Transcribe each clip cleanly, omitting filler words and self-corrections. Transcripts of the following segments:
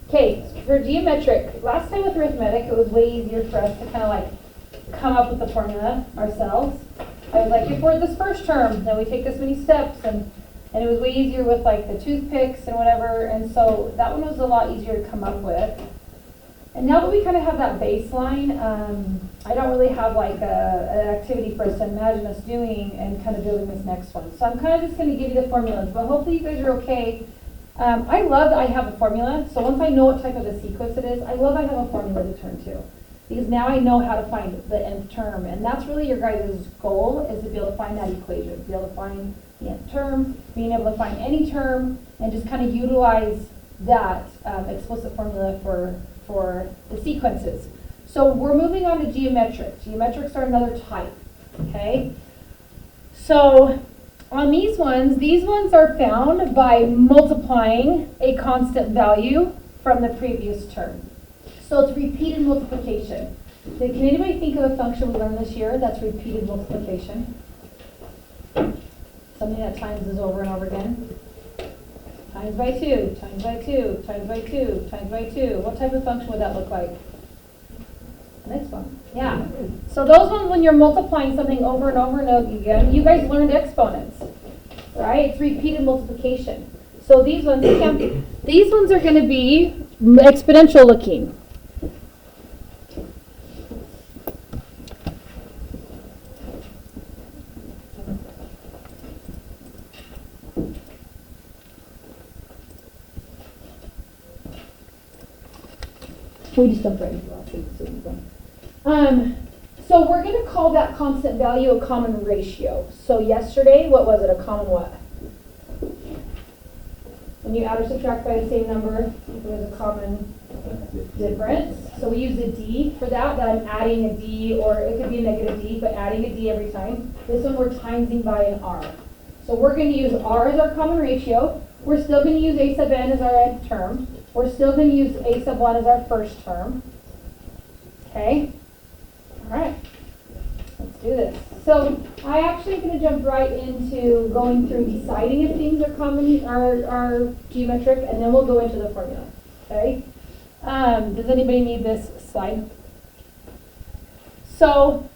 Okay, for geometric, last time with arithmetic, it was way easier for us to kind of like come up with the formula ourselves. I was like, if we're this first term, then we take this many steps, and it was way easier with like the toothpicks and whatever, and so that one was a lot easier to come up with. And now that we kind of have that baseline, I don't really have like an activity for us to imagine us doing and kind of building this next one. So I'm kind of just going to give you the formulas, but hopefully you guys are okay. I love that I have a formula, so once I know what type of a sequence it is, I love I have a formula to turn to. Because now I know how to find the nth term, and that's really your guys' goal, is to be able to find that equation, be able to find the nth term, being able to find any term, and just kind of utilize that explicit formula for the sequences. So we're moving on to geometric. Geometrics are another type, okay? So on these ones are found by multiplying a constant value from the previous term. So it's repeated multiplication. Can anybody think of a function we learned this year that's repeated multiplication? Something that times is over and over again. Times by 2, times by 2, times by 2, times by 2. What type of function would that look like? The next one. Yeah. So those ones, when you're multiplying something over and over and over again, you guys learned exponents, right? It's repeated multiplication. So these ones are going to be exponential looking. We just don't write into last week, so we're going to call that constant value a common ratio. So yesterday, what was it? A common what? When you add or subtract by the same number, there's a common difference. So we use a D for that I'm adding a D, or it could be a negative D, but adding a D every time. This one we're timesing by an R. So we're going to use R as our common ratio. We're still going to use A sub n as our nth term. We're still going to use A sub 1 as our first term. Okay? All right. Let's do this. So I actually am going to jump right into going through deciding if things are common, are geometric, and then we'll go into the formula. Okay? Does anybody need this slide? So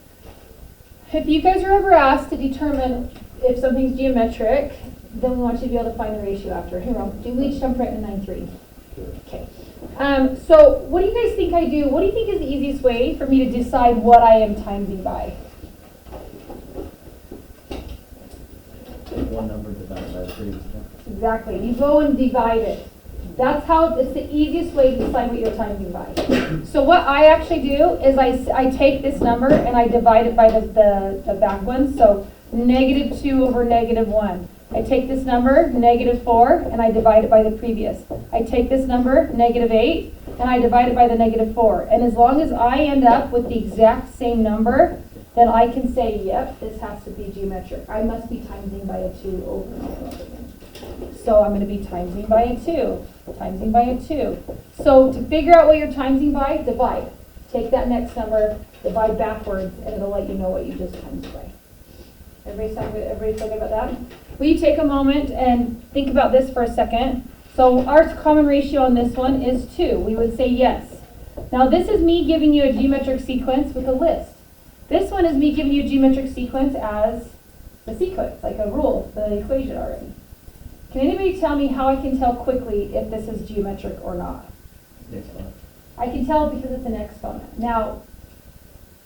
if you guys are ever asked to determine if something's geometric, then we want you to be able to find the ratio after. Here, do we each jump right in 9-3? Okay. So what do you guys think I do? What do you think is the easiest way for me to decide what I am timesing by? One number divided by the previous one. Exactly. You go and divide it. That's how it's the easiest way to decide what you're timesing by. So what I actually do is I take this number and I divide it by the back one. So -2 over -1. I take this number, -4, and I divide it by the previous. I take this number, -8, and I divide it by the -4. And as long as I end up with the exact same number, then I can say, yep, this has to be geometric. I must be timesing by a 2 over and over and over again. So I'm going to be timesing by a 2, timesing by a 2. So to figure out what you're timesing by, divide. Take that next number, divide backwards, and it'll let you know what you just times by. Everybody feel good about that? Will you take a moment and think about this for a second? So our common ratio on this one is 2. We would say yes. Now this is me giving you a geometric sequence with a list. This one is me giving you a geometric sequence as the sequence, like a rule, the equation already. Can anybody tell me how I can tell quickly if this is geometric or not? Exponent. I can tell because it's an exponent. Now,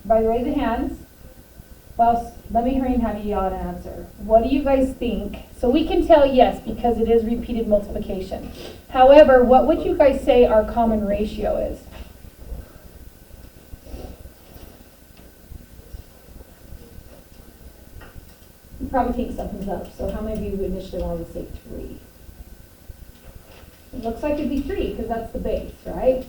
by the raise of hands, well, let me hurry and have you yell an answer. What do you guys think? So we can tell yes because it is repeated multiplication. However, what would you guys say our common ratio is? You probably think something's up. So how many of you initially wanted to say 3? It looks like it'd be 3 because that's the base, right?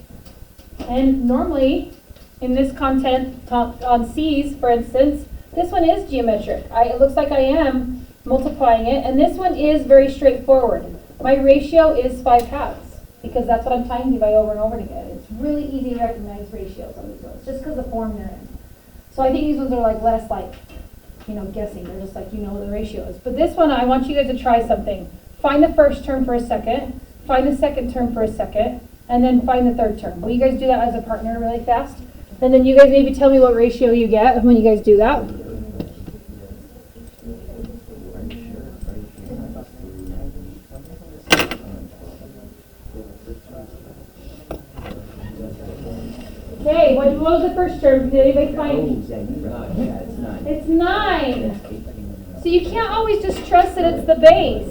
And normally, in this content on C's, for instance, this one is geometric. It looks like I am multiplying it, and this one is very straightforward. My ratio is 5/2 because that's what I'm timesing by over and over again. It's really easy to recognize ratios on these ones, just because of the form they're in. So I think these ones are like less like, guessing. They're just like, the ratios. But this one, I want you guys to try something. Find the first term for a second. find the second term for a second, and then find the third term. Will you guys do that as a partner really fast? And then you guys maybe tell me what ratio you get when you guys do that. Okay, what was the first term? Did anybody find? Yeah, you're right. Yeah, it's 9. It's 9. It's 18. So you can't always just trust that it's the base.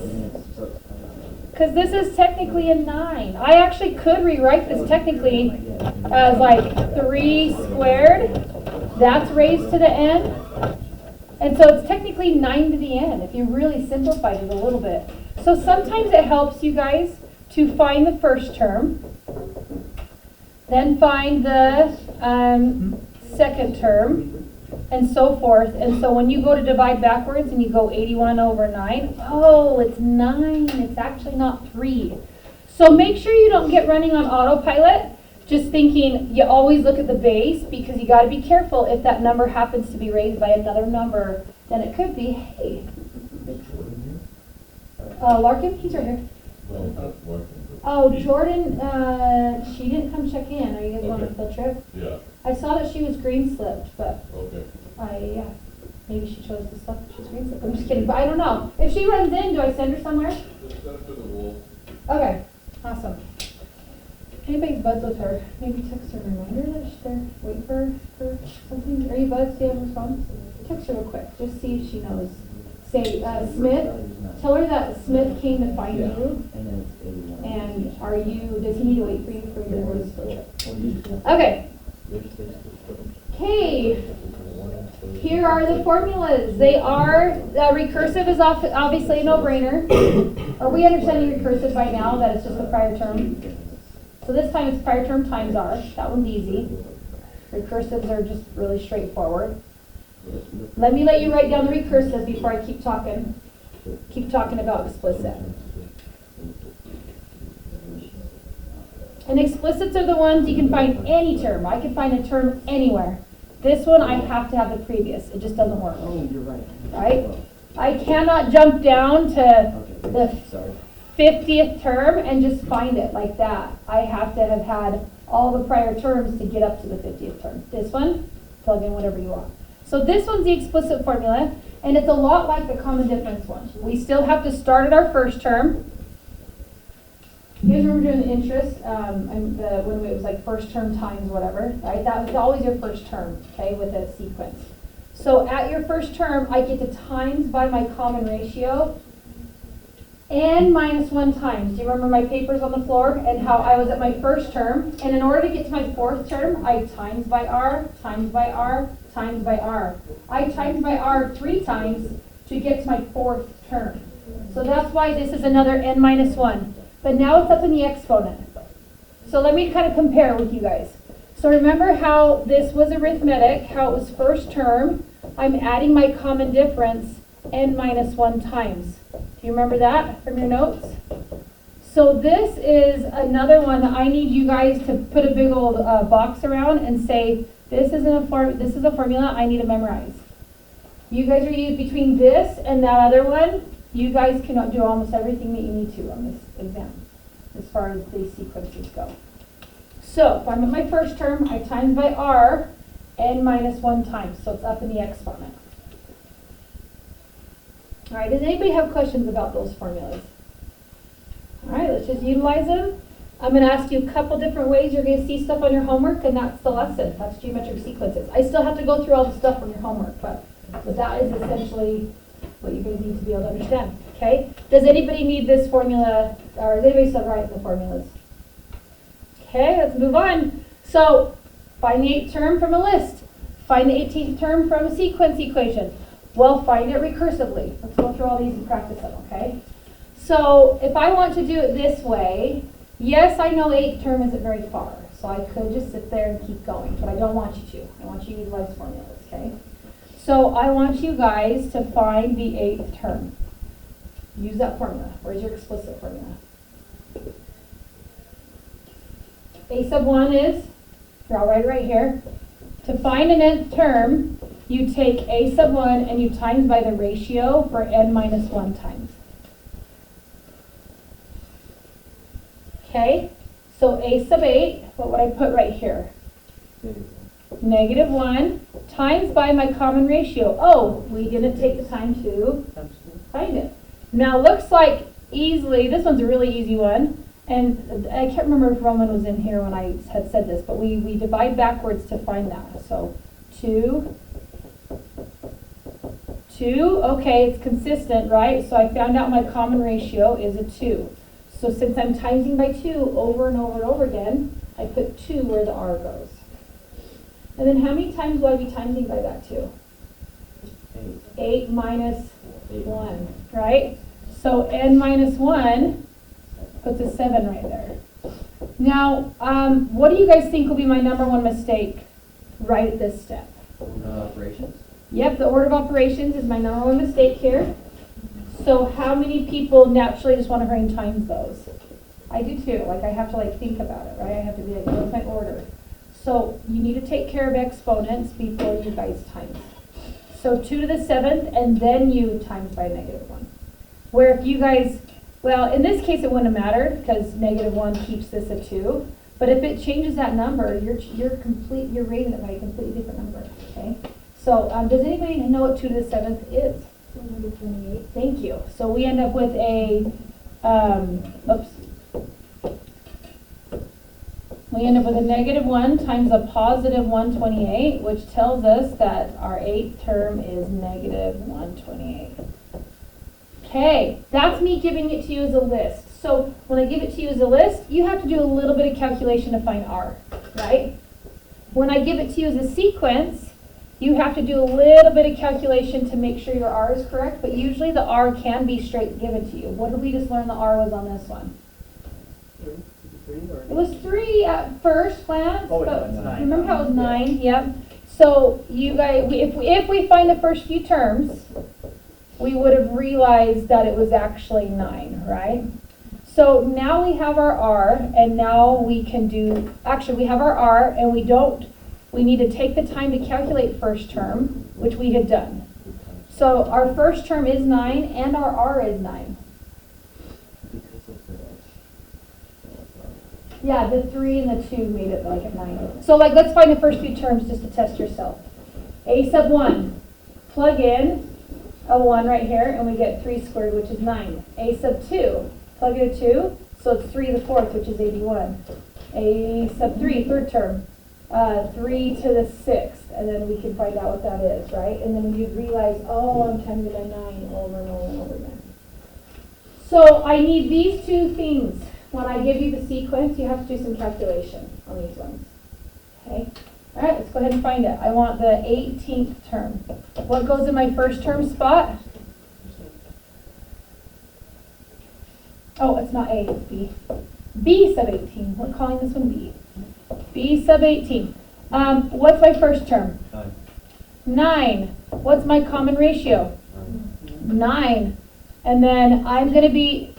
Because this is technically a 9. I actually could rewrite this technically as like 3 squared. That's raised to the n. And so it's technically 9 to the n if you really simplified it a little bit. So sometimes it helps you guys to find the first term, then find the second term, and so forth. And so when you go to divide backwards and you go 81 over 9, oh, it's 9. It's actually not 3. So make sure you don't get running on autopilot, just thinking you always look at the base, because you got to be careful if that number happens to be raised by another number. Then it could be, hey, Larkin, he's right here. Well, not working. Oh, Jordan, she didn't come check in. Are you guys going on a field trip? Yeah, I saw that she was green slipped, but okay. maybe she chose the stuff that she's green slipped. I'm just kidding, but I don't know. If she runs in, do I send her somewhere? Just send it to the wall. Okay, awesome. Anybody's buds with her? Maybe text her a reminder that they're waiting for something. Are you buds? Do you have her phone? Text her real quick. Just see if she knows. Say, Smith, tell her that Smith came to find you. And then it's 81. And does he need to wait for you for your field trip? Okay. Okay. Here are the formulas. They are, recursive is obviously a no-brainer. Are we understanding recursive by now that it's just the prior term? So this time it's prior term times r. That one's easy. Recursives are just really straightforward. Let me let you write down the recursive before I keep talking. Keep talking about explicit. And explicits are the ones you can find any term. I can find a term anywhere. This one I have to have the previous. It just doesn't work. Oh, you're right. Right? I cannot jump down to the Sorry. 50th term and just find it like that. I have to have had all the prior terms to get up to the 50th term. This one, plug in whatever you want. So this one's the explicit formula, and it's a lot like the common difference one. We still have to start at our first term. You guys remember doing the interest, when it was like first term times whatever, right? That was always your first term, okay, with a sequence. So at your first term, I get to times by my common ratio, n minus 1 times. Do you remember my papers on the floor and how I was at my first term? And in order to get to my fourth term, I times by r, times by r, times by r. I times by r 3 times to get to my fourth term. So that's why this is another n minus 1. But now it's up in the exponent. So let me kind of compare with you guys. So remember how this was arithmetic, how it was first term. I'm adding my common difference, n minus 1 times. Do you remember that from your notes? So this is another one that I need you guys to put a big old box around and say, this is a formula I need to memorize. You guys are used between this and that other one. You guys cannot do almost everything that you need to on this exam, as far as these sequences go. So if I'm at my first term, I times by r, n minus 1 times. So it's up in the exponent. All right, does anybody have questions about those formulas? All right, let's just utilize them. I'm going to ask you a couple different ways. You're going to see stuff on your homework, and that's the lesson. That's geometric sequences. I still have to go through all the stuff on your homework, but that is essentially what you guys need to be able to understand. Okay? Does anybody need this formula, or is anybody still writing the formulas? Okay, let's move on. So, find the 8th term from a list. Find the 18th term from a sequence equation. Well, find it recursively. Let's go through all these and practice them, okay? So, if I want to do it this way, yes, I know 8th term isn't very far, so I could just sit there and keep going, but I don't want you to. I want you to utilize formulas, okay? So, I want you guys to find the 8th term. Use that formula. Where's your explicit formula? A sub 1 is, here, I'll write it right here. To find an nth term, you take a sub 1 and you times by the ratio for n minus 1 times. Okay, so a sub 8, what would I put right here? -1 times by my common ratio. Oh, we didn't take the time to find it. Now, looks like easily, this one's a really easy one. And I can't remember if Roman was in here when I had said this, but we divide backwards to find that. So 2, okay, it's consistent, right? So I found out my common ratio is a 2. So since I'm timesing by 2 over and over and over again, I put 2 where the R goes. And then how many times will I be timesing by that 2? 8 minus 1, right? So n minus 1 puts a 7 right there. Now, what do you guys think will be my number one mistake right at this step? Operations? Yep, the order of operations is my number one mistake here. So how many people naturally just want to hurry and times those? I do too. Like I have to think about it, right? I have to be like, what's my order? So you need to take care of exponents before you guys times. So 2 to the 7th, and then you times by -1. Where if you guys, well, in this case it wouldn't have mattered because -1 keeps this a 2. But if it changes that number, you're raising it by a completely different number. Okay. So does anybody know what 2 to the 7th is? 128. Thank you. So we end up with a, we end up with a -1 times a positive 128, which tells us that our 8th term is -128. Okay, that's me giving it to you as a list. So when I give it to you as a list, you have to do a little bit of calculation to find R, right? When I give it to you as a sequence, you have to do a little bit of calculation to make sure your R is correct, but usually the R can be straight given to you. What did we just learn the R was on this one? It was 3 at first glance, Oh, but it's 9. remember how it was 9? Yep. So you guys, if we find the first few terms, we would have realized that it was actually 9, right? So now we have our R, and now we can do, actually we have our R, and we need to take the time to calculate first term, which we had done. So our first term is 9, and our R is 9. Yeah, the 3 and the 2 made it like a 9. So let's find the first few terms just to test yourself. A sub 1, plug in a 1 right here, and we get 3 squared, which is 9. A sub 2, plug in a 2, so it's 3 to the 4th, which is 81. A sub 3, third term, 3 to the 6th, and then we can find out what that is, right? And then you'd realize, oh, I'm timing by 9 over and over and over again. So I need these two things. When I give you the sequence, you have to do some calculation on these ones. Okay? All right, let's go ahead and find it. I want the 18th term. What goes in my first term spot? Oh, it's not A, it's B. B sub 18. We're calling this one B. B sub 18. What's my first term? 9. What's my common ratio? 9. And then I'm going to be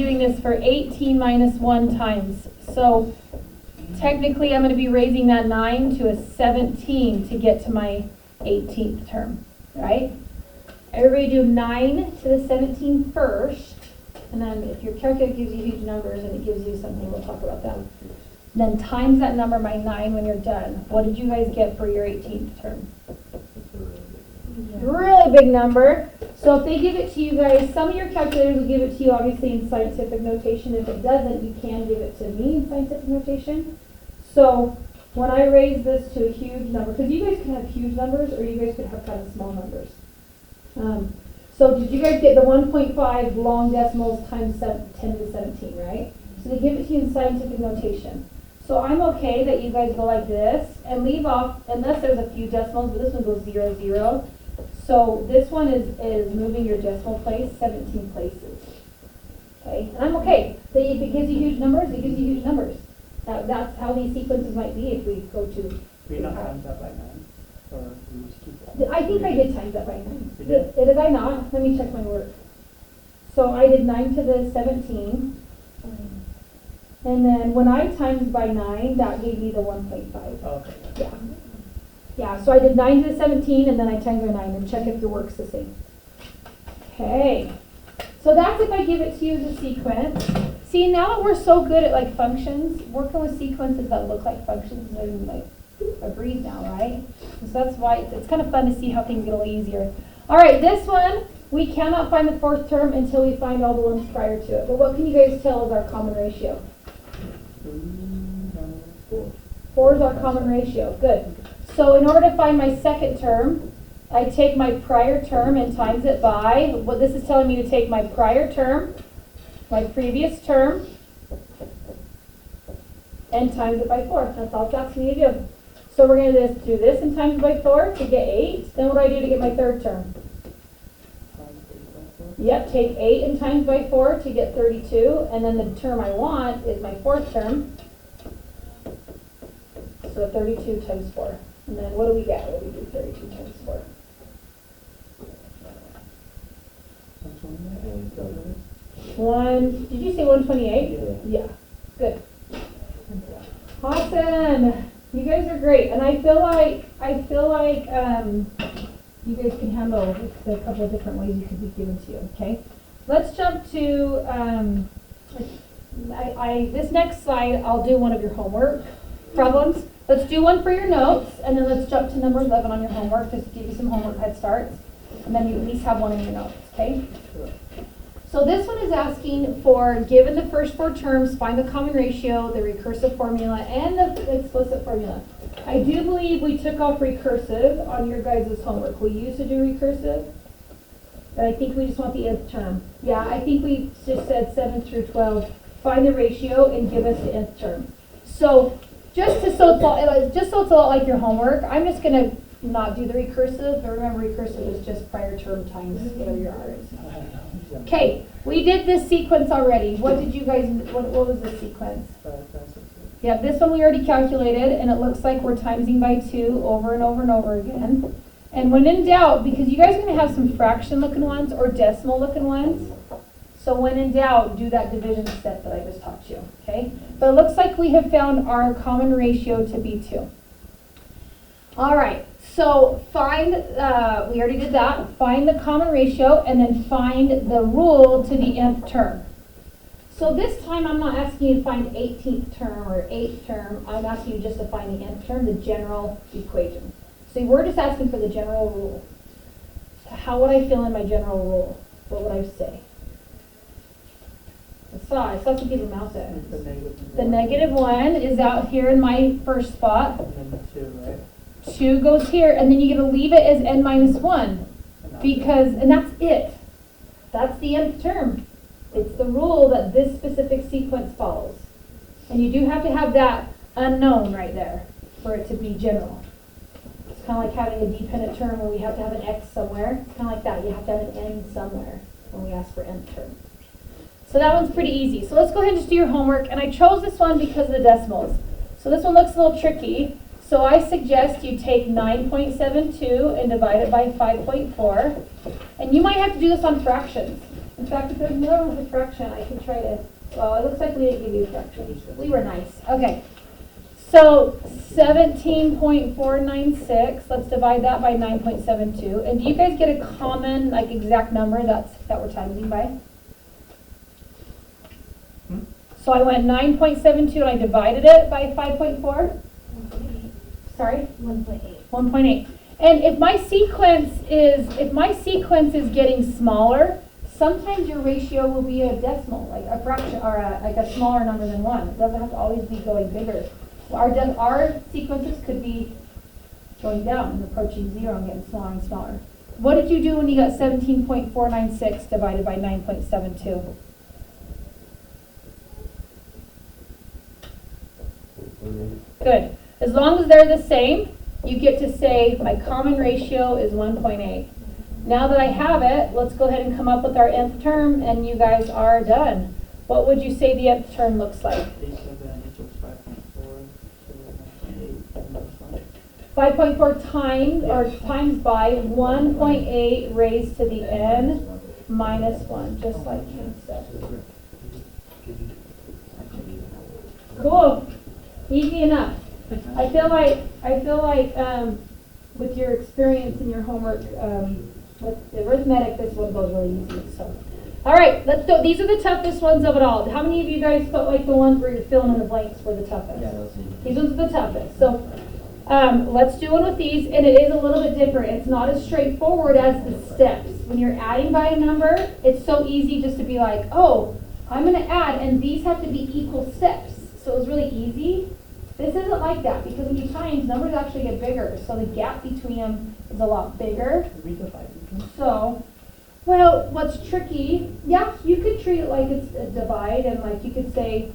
doing this for 18 minus 1 times. So technically I'm going to be raising that 9 to a 17 to get to my 18th term, right? Everybody do 9 to the 17 first. And then if your calculator gives you huge numbers and it gives you something, we'll talk about that. Then times that number by 9 when you're done. What did you guys get for your 18th term? Really big number. So if they give it to you guys, some of your calculators will give it to you obviously in scientific notation. If it doesn't, you can give it to me in scientific notation. So when I raise this to a huge number, because you guys can have huge numbers or you guys could have kind of small numbers. So did you guys get the 1.5 long decimals times 10 to the 17, right? So they give it to you in scientific notation. So I'm okay that you guys go like this and leave off, unless there's a few decimals, but this one goes 0, 0. So this one is moving your decimal place 17 places. Okay, and I'm okay. If it gives you huge numbers, it gives you huge numbers. That's how these sequences might be if we go to. We not times that by 9? Or we just keep it? I think I did times that by 9. You did? Did I not? Let me check my work. So I did 9 to the 17. And then when I times by 9, that gave me the 1.5. Okay. Yeah. Yeah, so I did 9 to the 17, and then I times by 9, and check if your work's the same. Okay. So that's if I give it to you as a sequence. See, now that we're so good at like functions, working with sequences that look like functions is like a breeze now, right? So that's why it's kind of fun to see how things get a little easier. All right, this one, we cannot find the fourth term until we find all the ones prior to it. But what can you guys tell is our common ratio? 4 is our common ratio. Good. So in order to find my second term, I take my prior term and times it by, what this is telling me to take my prior term, my previous term, and times it by 4. That's all it's asking me to do. So we're going to do this and times it by 4 to get 8. Then what do I do to get my third term? Yep, take 8 and times by 4 to get 32. And then the term I want is my fourth term. So 32 times 4. And then what do we get when we do 32 times 4? Did you say 128? Yeah. Good. Awesome. You guys are great. And I feel like you guys can handle a couple of different ways you could be given to you, okay? Let's jump to this next slide. I'll do one of your homework problems. Let's do one for your notes, and then let's jump to number 11 on your homework, just to give you some homework head starts, and then you at least have one in your notes, okay? So this one is asking for, given the first 4 terms, find the common ratio, the recursive formula, and the explicit formula. I do believe we took off recursive on your guys' homework. We used to do recursive, but I think we just want the nth term. Yeah, I think we just said 7 through 12, find the ratio and give us the nth term. So so it's a lot like your homework, I'm just going to not do the recursive, but remember recursive is just prior term times whatever your R is. Okay, we did this sequence already. What did you guys, what was the sequence? Yeah, this one we already calculated, and it looks like we're timesing by 2 over and over and over again. And when in doubt, because you guys are going to have some fraction looking ones or decimal looking ones, so when in doubt, do that division step that I just taught you, okay? But it looks like we have found our common ratio to be 2. All right, so find, we already did that, find the common ratio and then find the rule to the nth term. So this time I'm not asking you to find 18th term or 8th term, I'm asking you just to find the nth term, the general equation. So we're just asking for the general rule. How would I fill in my general rule? What would I say? I saw some people mouse it. The negative 1 is out here in my first spot. And then 2, right? 2 goes here, and then you're going to leave it as n minus 1. Because, and that's it. That's the nth term. It's the rule that this specific sequence follows. And you do have to have that unknown right there for it to be general. It's kind of like having a dependent term when we have to have an x somewhere. It's kind of like that. You have to have an n somewhere when we ask for nth term. So that one's pretty easy. So let's go ahead and just do your homework. And I chose this one because of the decimals. So this one looks a little tricky. So I suggest you take 9.72 and divide it by 5.4. And you might have to do this on fractions. In fact, if there's more with a fraction, I can try to, well, it looks like we didn't give you a fraction. We were nice. Okay. So 17.496, let's divide that by 9.72. And do you guys get a common, like, exact number that we're timesing by? So I went 9.72 and I divided it by 5.4. Sorry? 1.8. 1.8. And if my sequence is getting smaller, sometimes your ratio will be a decimal, like a fraction, or like a smaller number than 1. It doesn't have to always be going bigger. Our sequences could be going down and approaching 0 and getting smaller and smaller. What did you do when you got 17.496 divided by 9.72? Good. As long as they're the same, you get to say my common ratio is 1.8. Now that I have it, let's go ahead and come up with our nth term, and you guys are done. What would you say the nth term looks like? 5.4 times, or times by 1.8 raised to the n minus 1, just like Kim said. Cool. Easy enough. I feel like with your experience in your homework with the arithmetic, this one goes really easy. So, All right, let's go. These are the toughest ones of it all. How many of you guys felt like the ones where you're filling in the blanks were the toughest? Yeah, those are. These ones are the toughest. So let's do one with these, and it is a little bit different. It's not as straightforward as the steps. When you're adding by a number, it's so easy just to be like, oh, I'm going to add, and these have to be equal steps. So it's really easy. This isn't like that, because when you times, numbers actually get bigger. So the gap between them is a lot bigger. So, well, what's tricky, yeah, you could treat it like it's a divide, and like you could say,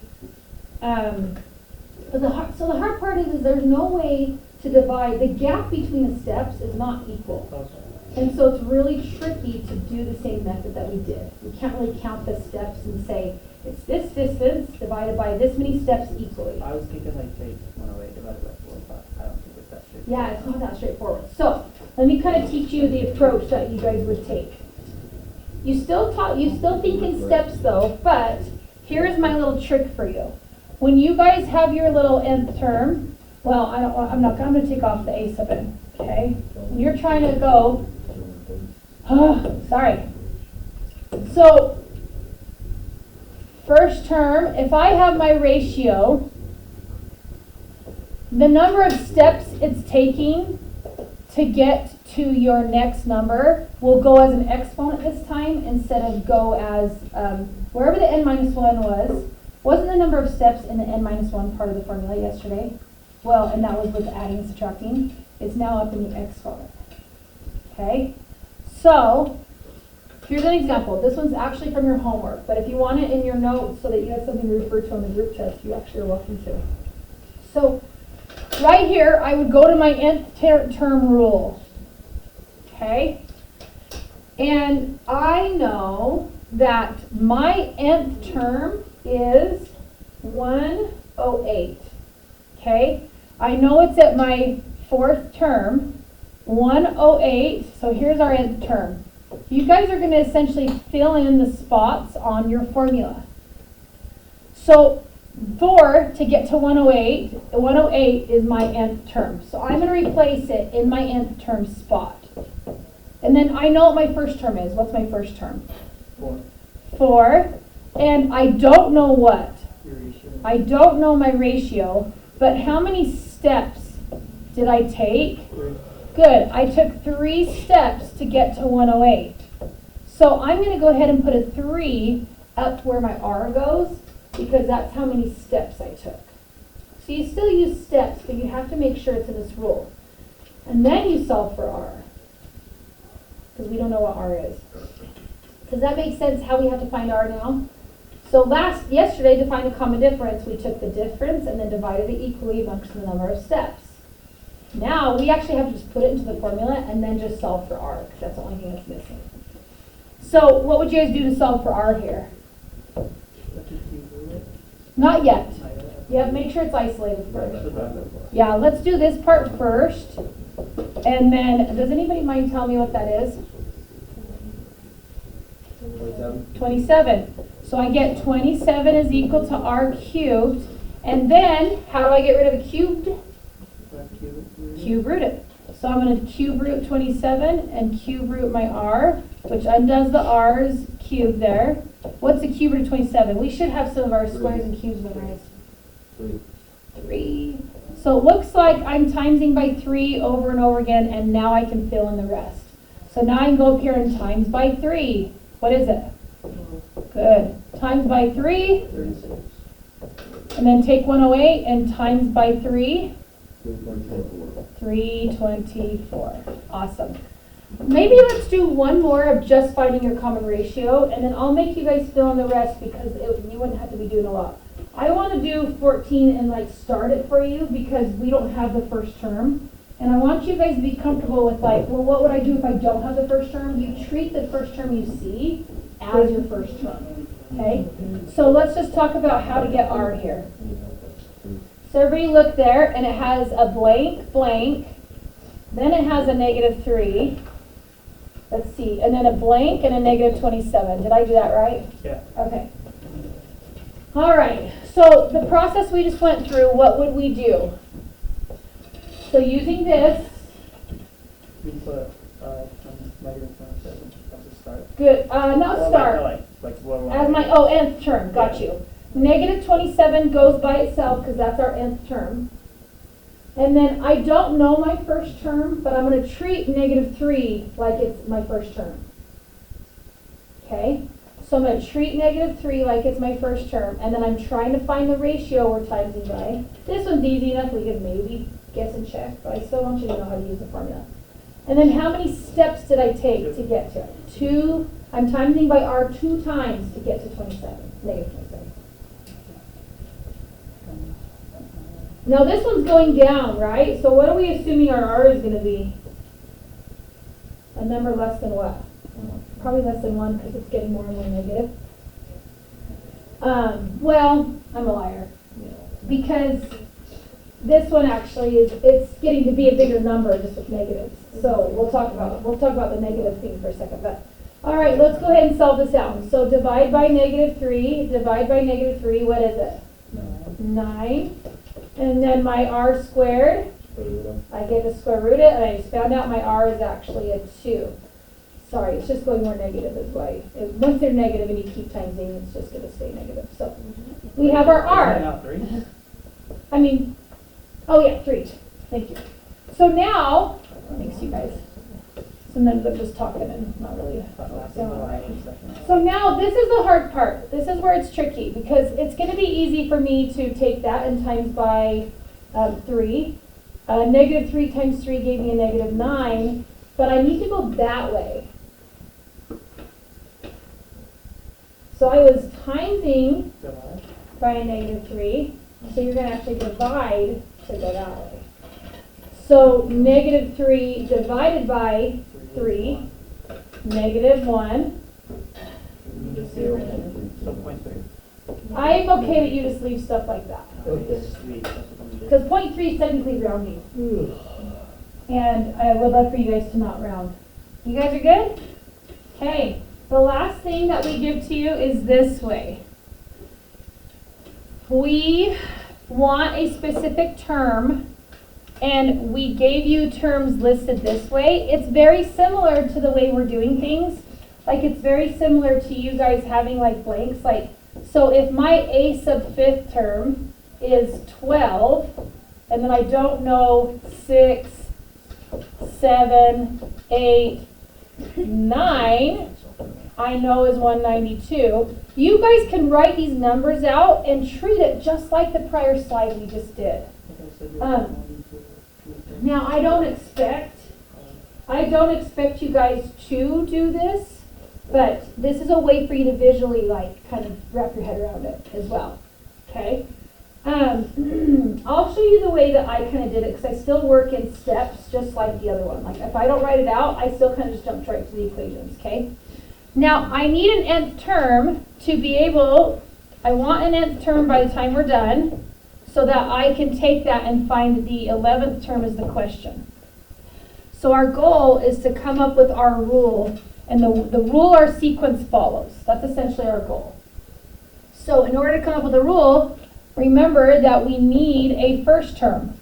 but the hard part is there's no way to divide. The gap between the steps is not equal. And so it's really tricky to do the same method that we did. We can't really count the steps and say, it's this distance divided by this many steps equally. I was thinking like take 108 divided by 4, but I don't think it's that straightforward. Yeah, it's not that straightforward. So let me kind of teach you the approach that you guys would take. You still think in steps though, but here's my little trick for you. When you guys have your little nth term, well, I'm going to take off the a sub n, okay? When you're trying to go, sorry. So first term, if I have my ratio, the number of steps it's taking to get to your next number will go as an exponent this time instead of go as, wherever the n minus 1 was, wasn't the number of steps in the n minus 1 part of the formula yesterday? Well, and that was with adding and subtracting. It's now up in the exponent. Okay? So, here's an example. This one's actually from your homework, but if you want it in your notes so that you have something to refer to on the group test, you actually are welcome to. So, right here, I would go to my nth term rule. Okay? And I know that my nth term is 108. Okay? I know it's at my fourth term, 108. So here's our nth term. You guys are going to essentially fill in the spots on your formula. So 4 to get to 108, 108 is my nth term. So I'm going to replace it in my nth term spot. And then I know what my first term is. What's my first term? 4. And I don't know what? I don't know my ratio, but how many steps did I take? Good. I took 3 steps to get to 108. So I'm going to go ahead and put a 3 up where my R goes, because that's how many steps I took. So you still use steps, but you have to make sure it's in this rule. And then you solve for R, because we don't know what R is. Does that make sense how we have to find R now? So yesterday, to find the common difference, we took the difference and then divided it equally amongst the number of steps. Now, we actually have to just put it into the formula and then just solve for R, because that's the only thing that's missing. So, what would you guys do to solve for R here? Not yet. Yep, make sure it's isolated first. Yeah, let's do this part first. And then, does anybody mind telling me what that is? 27. So I get 27 is equal to R cubed. And then, how do I get rid of a cubed? Cube root it. So I'm going to cube root 27 and cube root my R, which undoes the R's cube there. What's the cube root of 27? We should have some of our squares and cubes memorized. 3. So it looks like I'm timesing by 3 over and over again, and now I can fill in the rest. So now I can go up here and times by 3. What is it? Good. Times by 3. And then take 108 and times by 3. 324. Awesome. Maybe let's do one more of just finding your common ratio, and then I'll make you guys fill in the rest because you wouldn't have to be doing a lot. I want to do 14 and start it for you because we don't have the first term. And I want you guys to be comfortable with well, what would I do if I don't have the first term? You treat the first term you see as your first term. Okay? So let's just talk about how to get R here. So everybody look there, and it has a blank, blank. Then it has a -3. Let's see. And then a blank and a -27. Did I do that right? Yeah. Okay. All right. So the process we just went through, what would we do? So using this, We put -27 plus start? Good, not Or start. Like what one? As my, nth term, got you. Negative 27 goes by itself because that's our nth term. And then I don't know my first term, but I'm going to treat negative 3 like it's my first term. Okay? So I'm going to treat negative 3 like it's my first term. And then I'm trying to find the ratio we're timesing by. This one's easy enough. We can maybe guess and check. But I still want you to know how to use the formula. And then how many steps did I take to get to it? 2. I'm timesing by R 2 times to get to 27. Negative 27. Now this one's going down, right? So what are we assuming our R is going to be? A number less than what? Probably less than 1 because it's getting more and more negative. Well, I'm a liar. Because this one actually it's getting to be a bigger number just with negatives. So we'll talk about the negative thing for a second. But all right, let's go ahead and solve this out. So divide by negative 3, what is it? 9. And then my R squared, I get to square root it, and I just found out my R is actually a 2. Sorry, it's just going more negative is why. Once they're negative and you keep timesing, it's just going to stay negative. So we have our R. Not 3? I mean, oh yeah, 3. Thank you. So now, thanks you guys. Sometimes I'm just talking and not really focusing on writing. So now this is the hard part. This is where it's tricky because it's going to be easy for me to take that and times by 3. Negative 3 times 3 gave me a negative 9, but I need to go that way. So I was timesing by a negative 3, so you're going to actually divide to go that way. So negative 3 divided by 3, negative 1. I'm okay with you just leave stuff like that. Because 0.3 is technically rounding. And I would love for you guys to not round. You guys are good? Okay. The last thing that we give to you is this way. We want a specific term, and we gave you terms listed this way. It's very similar to the way we're doing things. Like it's very similar to you guys having like blanks. Like, so if my A sub 5th term is 12, and then I don't know 6, 7, 8, 9, I know is 192. You guys can write these numbers out and treat it just like the prior slide we just did. Now I don't expect you guys to do this, but this is a way for you to visually like kind of wrap your head around it as well. Okay? I'll show you the way that I kind of did it because I still work in steps just like the other one. Like if I don't write it out, I still kind of just jump right to the equations, okay? Now I need an nth term to be able, I want an nth term by the time we're done so that I can take that and find the 11th term as the question. So our goal is to come up with our rule, and the rule our sequence follows. That's essentially our goal. So in order to come up with a rule, remember that we need a first term.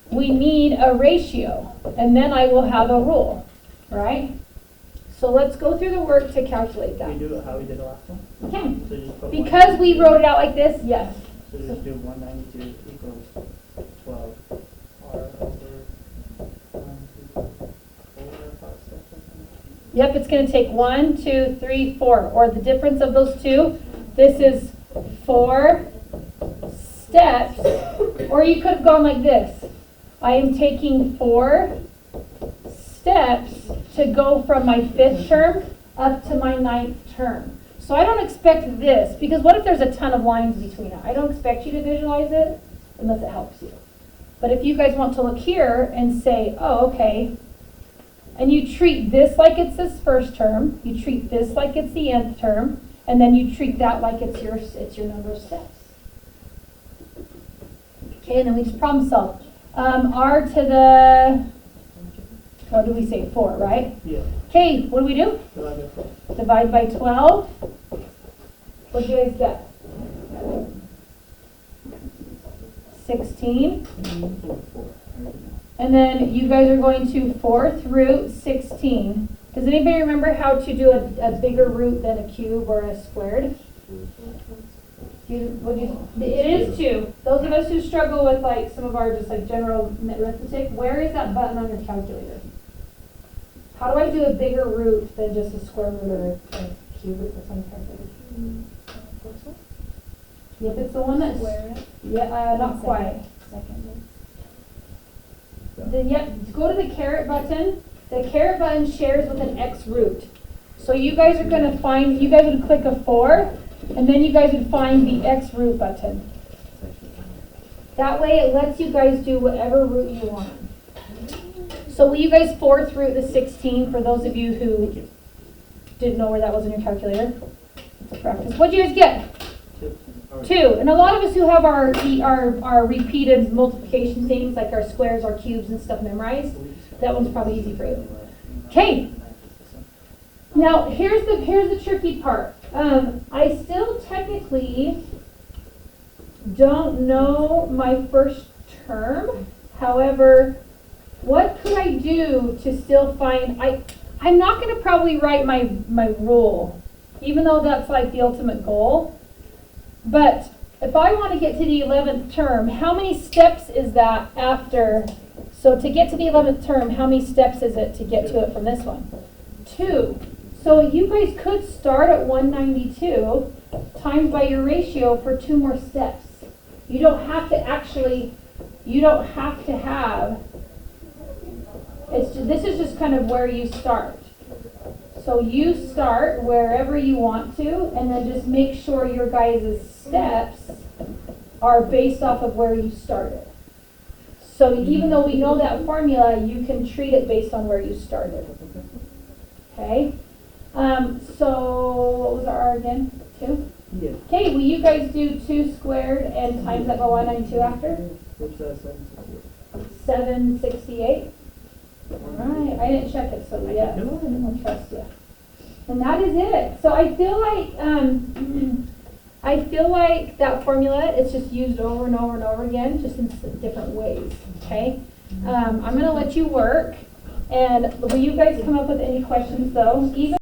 We need a ratio, and then I will have a rule, right? So let's go through the work to calculate that. Can we do it how we did the last one? We can. So just put Because we wrote it out like this, yes. So just do 192 equals 12 R over 1, 2, 4, 5, 6, 7. Yep, it's going to take 1, 2, 3, 4, or the difference of those two. This is 4 steps, or you could have gone like this. I am taking 4 steps to go from my 5th term up to my 9th term. So I don't expect this, because what if there's a ton of lines between it? I don't expect you to visualize it unless it helps you. But if you guys want to look here and say, oh, okay, and you treat this like it's this first term, you treat this like it's the nth term, and then you treat that like it's your number of steps. Okay, and then we just problem solve. R to the, what did we say, 4, right? Yeah. Okay, what do we do? Divide by 12. What do you guys get? 16. And then you guys are going to 4th root 16. Does anybody remember how to do a bigger root than a cube or a squared? It is 2. Those of us who struggle with like some of our just like general arithmetic, where is that button on your calculator? How do I do a bigger root than just a square root or a cube root that's on your calculator? Yep, it's the one that's, Square it. yeah, not quite. Second. Then, yep, go to the caret button. The caret button shares with an X root. So you guys are going to find, you guys would click a 4, and then you guys would find the X root button. That way it lets you guys do whatever root you want. So will you guys 4th root the 16 for those of you who didn't know where that was in your calculator? It's a practice. What'd you guys get? 2. And a lot of us who have our repeated multiplication things, like our squares, our cubes and stuff memorized, that one's probably easy for you. Okay. Now here's the tricky part. I still technically don't know my first term. However, what could I do to still find, I'm not going to probably write my rule, even though that's like the ultimate goal. But if I want to get to the 11th term, how many steps is that after? So to get to the 11th term, how many steps is it to get to it from this one? 2. So you guys could start at 192 times by your ratio for 2 more steps. You don't have to actually, have, this is just kind of where you start. So you start wherever you want to, and then just make sure your guys' steps are based off of where you started. So even though we know that formula, you can treat it based on where you started. Okay? So what was our R again? 2? Yeah. Okay, will you guys do 2 squared and times that by 192 after? Which 768. 768. Alright, I didn't check it, so yes, I'll trust you. And that is it. So I feel like that formula is just used over and over and over again, just in different ways, okay? I'm going to let you work, and will you guys come up with any questions though? Even